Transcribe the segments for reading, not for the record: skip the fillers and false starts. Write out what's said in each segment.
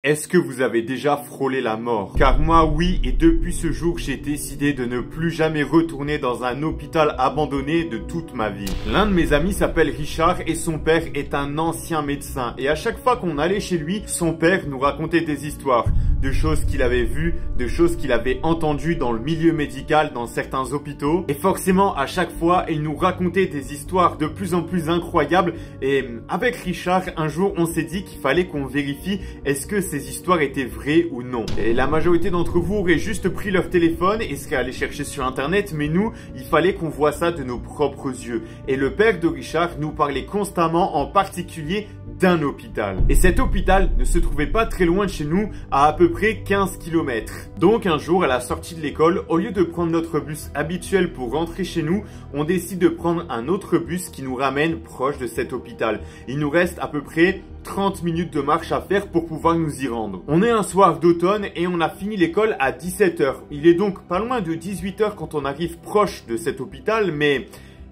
Est-ce que vous avez déjà frôlé la mort? Car moi, oui, et depuis ce jour, j'ai décidé de ne plus jamais retourner dans un hôpital abandonné de toute ma vie. L'un de mes amis s'appelle Richard et son père est un ancien médecin. Et à chaque fois qu'on allait chez lui, son père nous racontait des histoires, de choses qu'il avait vues, de choses qu'il avait entendues dans le milieu médical, dans certains hôpitaux. Et forcément, à chaque fois, il nous racontait des histoires de plus en plus incroyables. Et avec Richard, un jour, on s'est dit qu'il fallait qu'on vérifie est-ce que ces histoires étaient vraies ou non. Et la majorité d'entre vous auraient juste pris leur téléphone et seraient allés chercher sur internet, mais nous, il fallait qu'on voit ça de nos propres yeux. Et le père de Richard nous parlait constamment, en particulier d'un hôpital. Et cet hôpital ne se trouvait pas très loin de chez nous, à peu près 15 km. Donc un jour, à la sortie de l'école, au lieu de prendre notre bus habituel pour rentrer chez nous, on décide de prendre un autre bus qui nous ramène proche de cet hôpital. Il nous reste à peu près 30 minutes de marche à faire pour pouvoir nous y rendre. On est un soir d'automne et on a fini l'école à 17 h. Il est donc pas loin de 18 h quand on arrive proche de cet hôpital, mais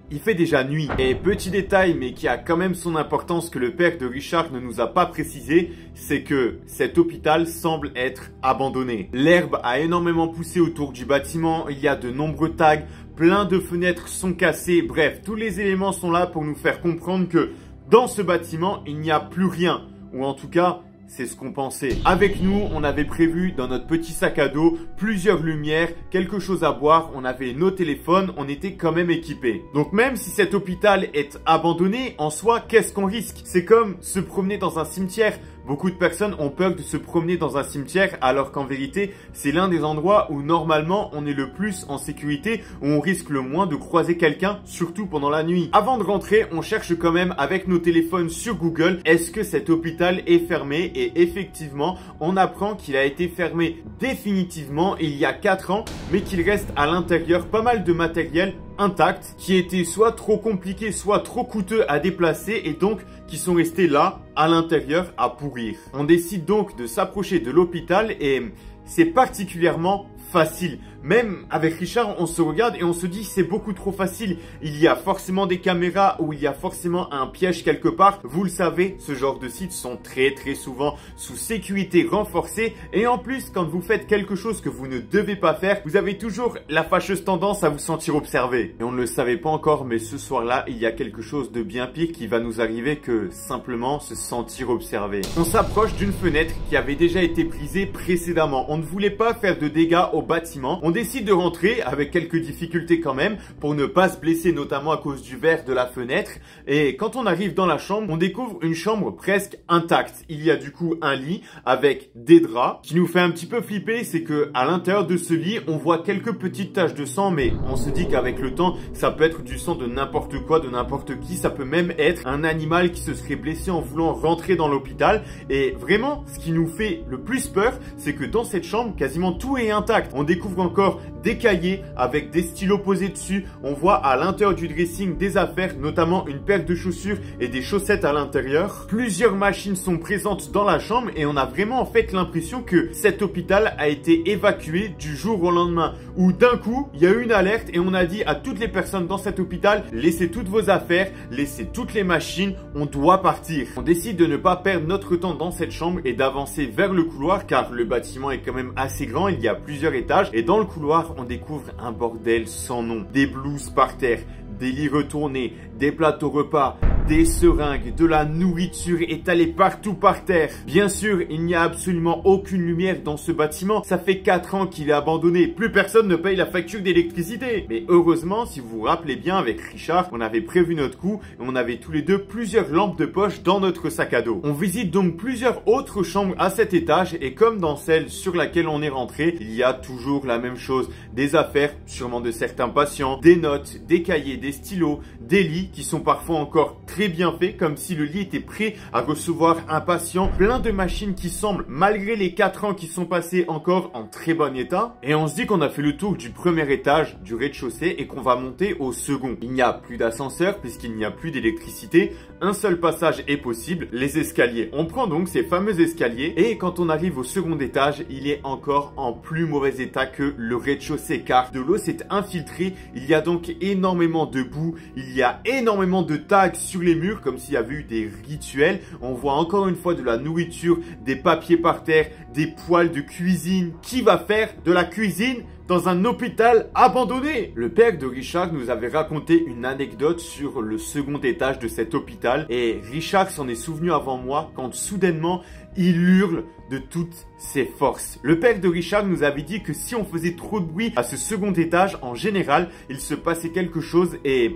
il fait déjà nuit. Et petit détail, mais qui a quand même son importance que le père de Richard ne nous a pas précisé, c'est que cet hôpital semble être abandonné. L'herbe a énormément poussé autour du bâtiment, il y a de nombreux tags, plein de fenêtres sont cassées, bref, tous les éléments sont là pour nous faire comprendre que dans ce bâtiment, il n'y a plus rien, ou en tout cas, c'est ce qu'on pensait. Avec nous, on avait prévu dans notre petit sac à dos plusieurs lumières, quelque chose à boire, on avait nos téléphones, on était quand même équipés. Donc même si cet hôpital est abandonné, en soi, qu'est-ce qu'on risque? C'est comme se promener dans un cimetière. Beaucoup de personnes ont peur de se promener dans un cimetière alors qu'en vérité, c'est l'un des endroits où normalement on est le plus en sécurité, où on risque le moins de croiser quelqu'un, surtout pendant la nuit. Avant de rentrer, on cherche quand même avec nos téléphones sur Google, est-ce que cet hôpital est fermé? Et effectivement, on apprend qu'il a été fermé définitivement il y a 4 ans, mais qu'il reste à l'intérieur pas mal de matériel intact qui était soit trop compliqué, soit trop coûteux à déplacer et donc qui sont restés là à l'intérieur à pourrir. On décide donc de s'approcher de l'hôpital et c'est particulièrement facile. Même avec Richard, on se regarde et on se dit c'est beaucoup trop facile. Il y a forcément des caméras ou il y a forcément un piège quelque part. Vous le savez, ce genre de sites sont très souvent sous sécurité renforcée. Et en plus, quand vous faites quelque chose que vous ne devez pas faire, vous avez toujours la fâcheuse tendance à vous sentir observé. Et on ne le savait pas encore, mais ce soir-là, il y a quelque chose de bien pire qui va nous arriver que simplement se sentir observé. On s'approche d'une fenêtre qui avait déjà été brisée précédemment. On ne voulait pas faire de dégâts au bâtiment. On décide de rentrer avec quelques difficultés quand même pour ne pas se blesser, notamment à cause du verre de la fenêtre. Et quand on arrive dans la chambre, on découvre une chambre presque intacte. Il y a du coup un lit avec des draps. Ce qui nous fait un petit peu flipper, c'est que à l'intérieur de ce lit, on voit quelques petites taches de sang, mais on se dit qu'avec le temps, ça peut être du sang de n'importe quoi, de n'importe qui. Ça peut même être un animal qui se serait blessé en voulant rentrer dans l'hôpital. Et vraiment, ce qui nous fait le plus peur, c'est que dans cette chambre, quasiment tout est intact. On découvre encore des cahiers avec des stylos posés dessus. On voit à l'intérieur du dressing des affaires, notamment une paire de chaussures et des chaussettes à l'intérieur. Plusieurs machines sont présentes dans la chambre et on a vraiment en fait l'impression que cet hôpital a été évacué du jour au lendemain. Où d'un coup, il y a eu une alerte et on a dit à toutes les personnes dans cet hôpital, laissez toutes vos affaires, laissez toutes les machines, on doit partir. On décide de ne pas perdre notre temps dans cette chambre et d'avancer vers le couloir car le bâtiment est quand même assez grand, il y a plusieurs étages et dans le couloir, on découvre un bordel sans nom. Des blouses par terre, des lits retournés, des plateaux repas, des seringues, de la nourriture étalée partout par terre. Bien sûr, il n'y a absolument aucune lumière dans ce bâtiment. Ça fait 4 ans qu'il est abandonné. Plus personne ne paye la facture d'électricité. Mais heureusement, si vous vous rappelez bien, avec Richard, on avait prévu notre coup et on avait tous les deux plusieurs lampes de poche dans notre sac à dos. On visite donc plusieurs autres chambres à cet étage et comme dans celle sur laquelle on est rentré, il y a toujours la même chose. Des affaires, sûrement de certains patients, des notes, des cahiers, des stylos, des lits qui sont parfois encore très bien faits, comme si le lit était prêt à recevoir un patient. Plein de machines qui semblent, malgré les 4 ans qui sont passés, encore en très bon état. Et on se dit qu'on a fait le tour du premier étage du rez-de-chaussée et qu'on va monter au second. Il n'y a plus d'ascenseur puisqu'il n'y a plus d'électricité. un seul passage est possible, les escaliers. On prend donc ces fameux escaliers et quand on arrive au second étage, il est encore en plus mauvais état que le rez-de-chaussée car de l'eau s'est infiltrée. Il y a donc énormément de boue, il y a énormément de tags sur les murs comme s'il y avait eu des rituels. On voit encore une fois de la nourriture, des papiers par terre, des poêles de cuisine. Qui va faire de la cuisine dans un hôpital abandonné? Le père de Richard nous avait raconté une anecdote sur le second étage de cet hôpital et Richard s'en est souvenu avant moi quand soudainement il hurle de toutes ses forces. Le père de Richard nous avait dit que si on faisait trop de bruit à ce second étage, en général, il se passait quelque chose et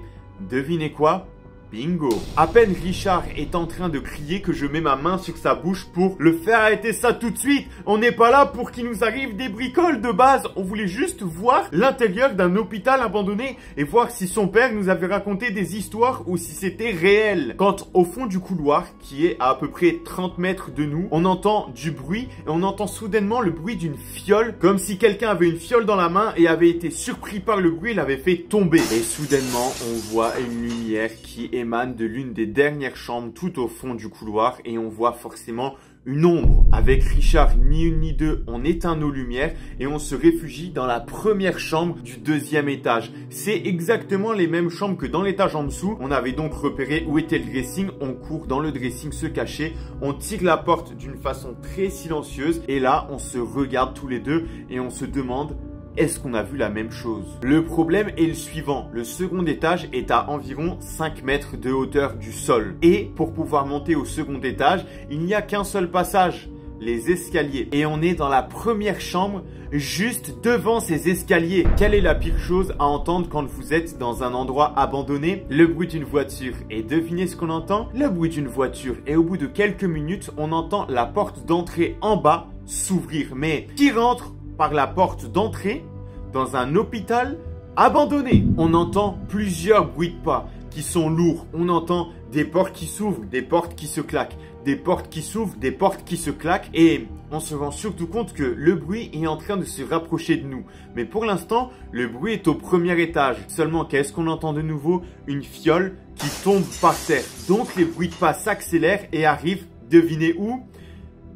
devinez quoi? Bingo! À peine Richard est en train de crier que je mets ma main sur sa bouche pour le faire arrêter ça tout de suite. On n'est pas là pour qu'il nous arrive des bricoles de base. On voulait juste voir l'intérieur d'un hôpital abandonné et voir si son père nous avait raconté des histoires ou si c'était réel. Quand au fond du couloir, qui est à peu près 30 mètres de nous, on entend du bruit et on entend soudainement le bruit d'une fiole, comme si quelqu'un avait une fiole dans la main et avait été surpris par le bruit et l'avait fait tomber. Et soudainement, on voit une lumière qui émane de l'une des dernières chambres tout au fond du couloir et on voit forcément une ombre. Avec Richard, ni une ni deux, on éteint nos lumières et on se réfugie dans la première chambre du deuxième étage. C'est exactement les mêmes chambres que dans l'étage en dessous. On avait donc repéré où était le dressing. On court dans le dressing se cacher. On tire la porte d'une façon très silencieuse et là, on se regarde tous les deux et on se demande: est-ce qu'on a vu la même chose? Le problème est le suivant. Le second étage est à environ 5 mètres de hauteur du sol. Et pour pouvoir monter au second étage, il n'y a qu'un seul passage, les escaliers. Et on est dans la première chambre, juste devant ces escaliers. Quelle est la pire chose à entendre quand vous êtes dans un endroit abandonné? Le bruit d'une voiture. Et devinez ce qu'on entend? Le bruit d'une voiture. Et au bout de quelques minutes, on entend la porte d'entrée en bas s'ouvrir. Mais qui rentre par la porte d'entrée dans un hôpital abandonné? On entend plusieurs bruits de pas qui sont lourds. On entend des portes qui s'ouvrent, des portes qui se claquent, des portes qui s'ouvrent, des portes qui se claquent. Et on se rend surtout compte que le bruit est en train de se rapprocher de nous. Mais pour l'instant, le bruit est au premier étage. Seulement, qu'est-ce qu'on entend de nouveau? Une fiole qui tombe par terre. Donc les bruits de pas s'accélèrent et arrivent, devinez où?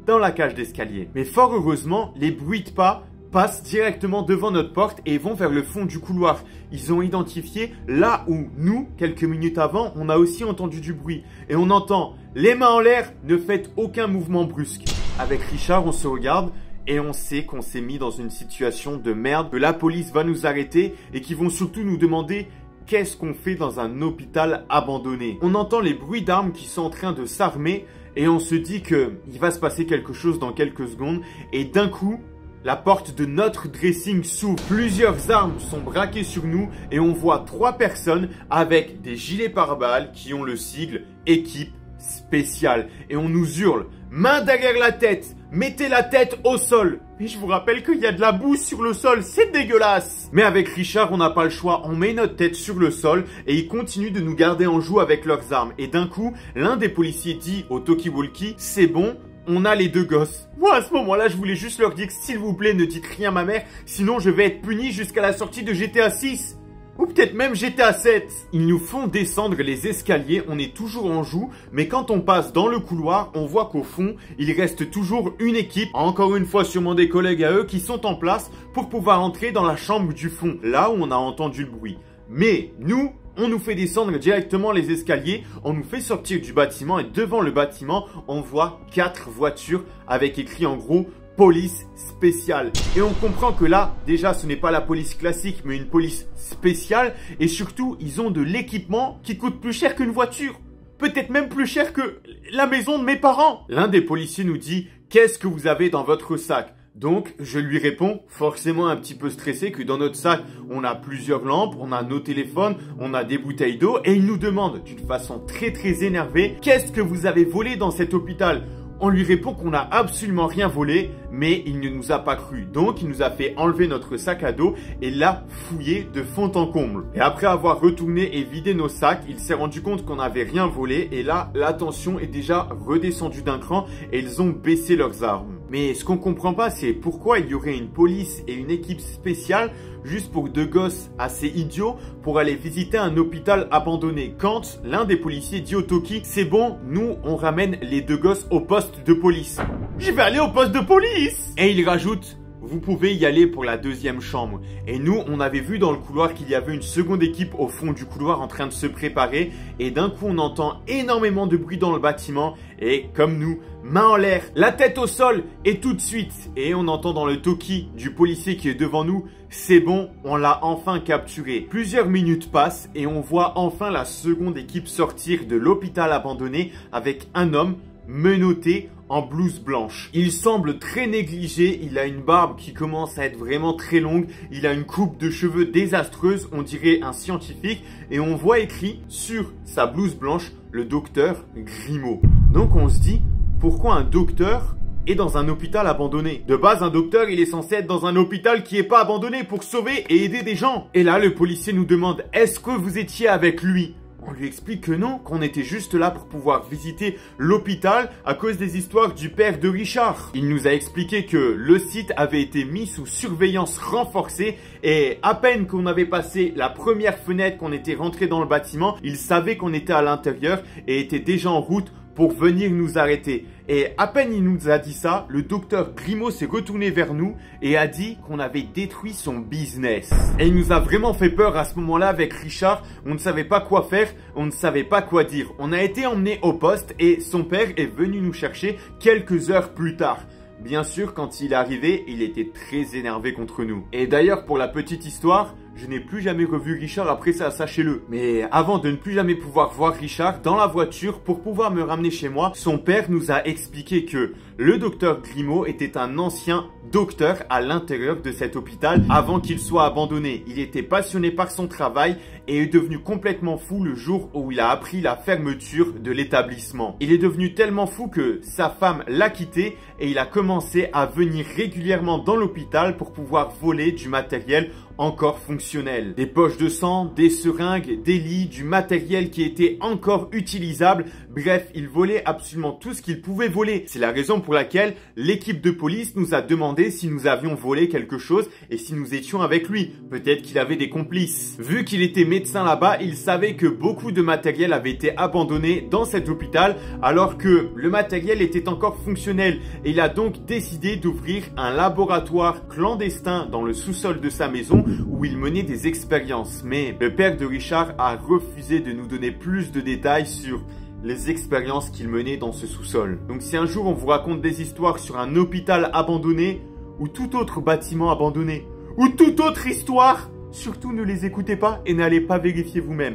Dans la cage d'escalier. Mais fort heureusement, les bruits de pas passent directement devant notre porte et vont vers le fond du couloir. Ils ont identifié là où nous, quelques minutes avant, on a aussi entendu du bruit. Et on entend les mains en l'air, ne faites aucun mouvement brusque. Avec Richard, on se regarde et on sait qu'on s'est mis dans une situation de merde, que la police va nous arrêter et qu'ils vont surtout nous demander qu'est-ce qu'on fait dans un hôpital abandonné. On entend les bruits d'armes qui sont en train de s'armer et on se dit qu'il va se passer quelque chose dans quelques secondes et d'un coup, la porte de notre dressing s'ouvre. Plusieurs armes sont braquées sur nous et on voit 3 personnes avec des gilets pare-balles qui ont le sigle équipe spéciale. Et on nous hurle, main derrière la tête, mettez la tête au sol. Mais je vous rappelle qu'il y a de la boue sur le sol, c'est dégueulasse. Mais avec Richard, on n'a pas le choix, on met notre tête sur le sol et ils continuent de nous garder en joue avec leurs armes. Et d'un coup, l'un des policiers dit au talkie-walkie, c'est bon, on a les 2 gosses. Moi, à ce moment-là, je voulais juste leur dire, s'il vous plaît, ne dites rien à ma mère, sinon je vais être puni jusqu'à la sortie de GTA 6. Ou peut-être même GTA 7. Ils nous font descendre les escaliers, on est toujours en joue, mais quand on passe dans le couloir, on voit qu'au fond, il reste toujours une équipe, encore une fois sûrement des collègues à eux, qui sont en place pour pouvoir entrer dans la chambre du fond, là où on a entendu le bruit. Mais nous, on nous fait descendre directement les escaliers, on nous fait sortir du bâtiment et devant le bâtiment, on voit 4 voitures avec écrit en gros police spéciale. Et on comprend que là, déjà, ce n'est pas la police classique, mais une police spéciale. Et surtout, ils ont de l'équipement qui coûte plus cher qu'une voiture. Peut-être même plus cher que la maison de mes parents. L'un des policiers nous dit, qu'est-ce que vous avez dans votre sac ? Donc, je lui réponds, forcément un petit peu stressé, que dans notre sac, on a plusieurs lampes, on a nos téléphones, on a des bouteilles d'eau. Et il nous demande, d'une façon très énervée, qu'est-ce que vous avez volé dans cet hôpital ? On lui répond qu'on n'a absolument rien volé, mais il ne nous a pas cru. Donc, il nous a fait enlever notre sac à dos et l'a fouillé de fond en comble. Et après avoir retourné et vidé nos sacs, il s'est rendu compte qu'on n'avait rien volé. Et là, la tension est déjà redescendue d'un cran et ils ont baissé leurs armes. Mais ce qu'on comprend pas, c'est pourquoi il y aurait une police et une équipe spéciale juste pour deux gosses assez idiots pour aller visiter un hôpital abandonné. Quand l'un des policiers dit au Toki, c'est bon, nous on ramène les deux gosses au poste de police. Je vais aller au poste de police! Et il rajoute, vous pouvez y aller pour la deuxième chambre. Et nous, on avait vu dans le couloir qu'il y avait une seconde équipe au fond du couloir en train de se préparer. Et d'un coup, on entend énormément de bruit dans le bâtiment. Et comme nous, main en l'air, la tête au sol et tout de suite. Et on entend dans le Toki du policier qui est devant nous, c'est bon, on l'a enfin capturé. Plusieurs minutes passent et on voit enfin la seconde équipe sortir de l'hôpital abandonné avec un homme menotté en blouse blanche. Il semble très négligé, il a une barbe qui commence à être vraiment très longue, il a une coupe de cheveux désastreuse, on dirait un scientifique, et on voit écrit sur sa blouse blanche le docteur Grimaud. Donc on se dit, pourquoi un docteur est dans un hôpital abandonné? De base, un docteur, il est censé être dans un hôpital qui est pas abandonné pour sauver et aider des gens. Et là, le policier nous demande, est-ce que vous étiez avec lui? On lui explique que non, qu'on était juste là pour pouvoir visiter l'hôpital à cause des histoires du père de Richard. Il nous a expliqué que le site avait été mis sous surveillance renforcée et à peine qu'on avait passé la première fenêtre, qu'on était rentré dans le bâtiment, il savait qu'on était à l'intérieur et était déjà en route pour venir nous arrêter. Et à peine il nous a dit ça, le docteur Grimaud s'est retourné vers nous et a dit qu'on avait détruit son business. Et il nous a vraiment fait peur à ce moment-là avec Richard. On ne savait pas quoi faire, on ne savait pas quoi dire. On a été emmené au poste et son père est venu nous chercher quelques heures plus tard. Bien sûr, quand il est arrivé, il était très énervé contre nous. Et d'ailleurs, pour la petite histoire, je n'ai plus jamais revu Richard après ça, sachez-le. Mais avant de ne plus jamais pouvoir voir Richard dans la voiture pour pouvoir me ramener chez moi, son père nous a expliqué que le docteur Grimaud était un ancien docteur à l'intérieur de cet hôpital avant qu'il soit abandonné. Il était passionné par son travail et est devenu complètement fou le jour où il a appris la fermeture de l'établissement. Il est devenu tellement fou que sa femme l'a quitté et il a commencé à venir régulièrement dans l'hôpital pour pouvoir voler du matériel encore fonctionnel. Des poches de sang, des seringues, des lits, du matériel qui était encore utilisable. Bref, il volait absolument tout ce qu'il pouvait voler. C'est la raison pour laquelle l'équipe de police nous a demandé si nous avions volé quelque chose et si nous étions avec lui. Peut-être qu'il avait des complices. Vu qu'il était médecin là-bas, il savait que beaucoup de matériel avait été abandonné dans cet hôpital alors que le matériel était encore fonctionnel. Et il a donc décidé d'ouvrir un laboratoire clandestin dans le sous-sol de sa maison où il menait des expériences. Mais le père de Richard a refusé de nous donner plus de détails sur les expériences qu'il menait dans ce sous-sol. Donc si un jour on vous raconte des histoires sur un hôpital abandonné ou tout autre bâtiment abandonné ou toute autre histoire, surtout ne les écoutez pas et n'allez pas vérifier vous-même.